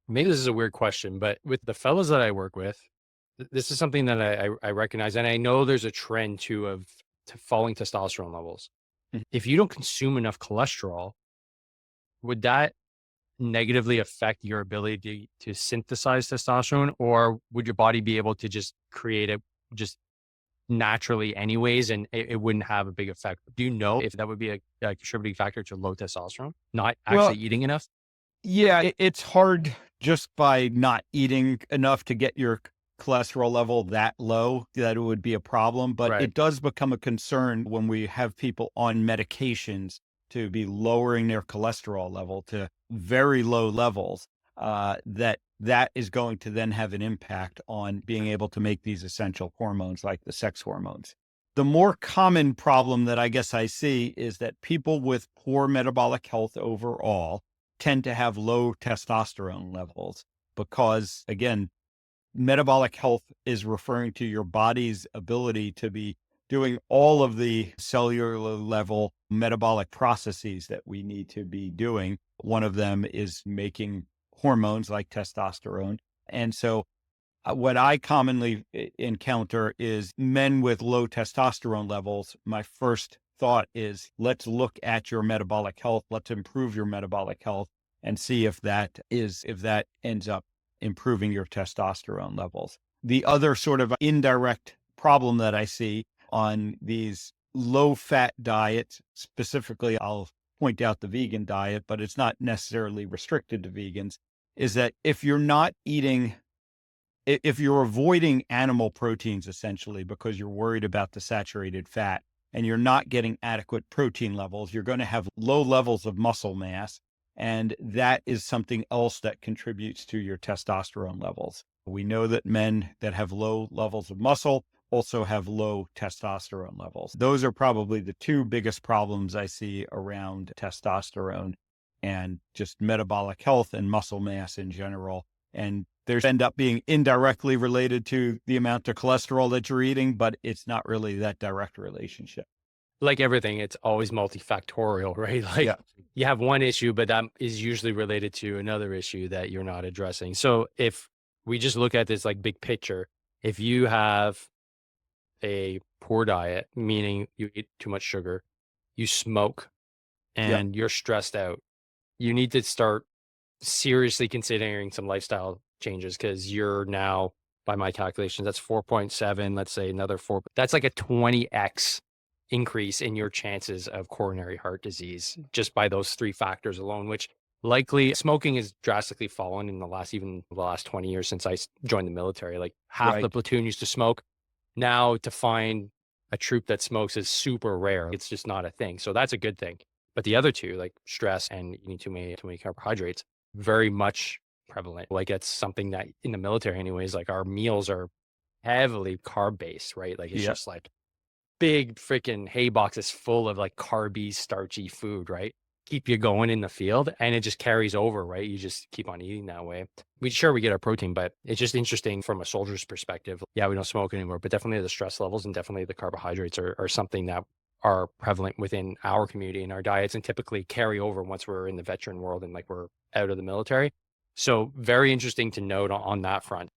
maybe this is a weird question, but with the fellows that I work with, this is something that I recognize, and I know there's a trend too of to falling testosterone levels. Mhm. If you don't consume enough cholesterol, would that negatively affect your ability to synthesize testosterone, or would your body be able to just create it just naturally anyways, and it wouldn't have a big effect? Do you know if that would be a contributing factor to low testosterone, not Well, actually eating enough? yeah, it's hard just by not eating enough to get your cholesterol level that low that it would be a problem. But Right. it does become a concern when we have people on medications to be lowering their cholesterol level to very low levels. That is going to then have an impact on being able to make these essential hormones like the sex hormones. The more common problem that I guess I see is that people with poor metabolic health overall tend to have low testosterone levels because, again, metabolic health is referring to your body's ability to be doing all of the cellular level metabolic processes that we need to be doing. One of them is making hormones like testosterone. And so what I commonly encounter is men with low testosterone levels. My first thought is let's look at your metabolic health. Let's improve your metabolic health and see if that ends up improving your testosterone levels. The other sort of indirect problem that I see on these low fat diets, specifically, I'll point out the vegan diet, but it's not necessarily restricted to vegans, is that if you're not eating if you're avoiding animal proteins essentially because you're worried about the saturated fat and you're not getting adequate protein levels, you're going to have low levels of muscle mass. And that is something else that contributes to your testosterone levels. We know that men that have low levels of muscle also have low testosterone levels. Those are probably the two biggest problems I see around testosterone and just metabolic health and muscle mass in general. And there's end up being indirectly related to the amount of cholesterol that you're eating, but it's not really that direct relationship. Like everything, it's always multifactorial, right? Yeah. Like you have one issue, but that is usually related to another issue that you're not addressing. So if we just look at this like big picture, if you have a poor diet, meaning you eat too much sugar, you smoke, Yep. and you're stressed out, you need to start seriously considering some lifestyle changes because you're now, by my calculations, that's 4.7, let's say another four. That's like a 20x increase in your chances of coronary heart disease just by those three factors alone, which likely smoking has drastically fallen in even the last 20 years since joined the military. Like half the Right. platoon used to smoke. Now to find a troop that smokes is super rare. It's just not a thing. So that's a good thing. But the other two, like stress and eating too many carbohydrates, very much prevalent. Like it's something that in the military anyways, like our meals are heavily carb based, right? Like it's Yep. just like big freaking hay boxes full of like carby, starchy food, right? Keep you going in the field and it just carries over, right? You just keep on eating that way. We get our protein, but it's just interesting from a soldier's perspective. Yeah, we don't smoke anymore, but definitely the stress levels and definitely the carbohydrates are something that are prevalent within our community and our diets and typically carry over once we're in the veteran world and like we're out of the military. So very interesting to note on that front.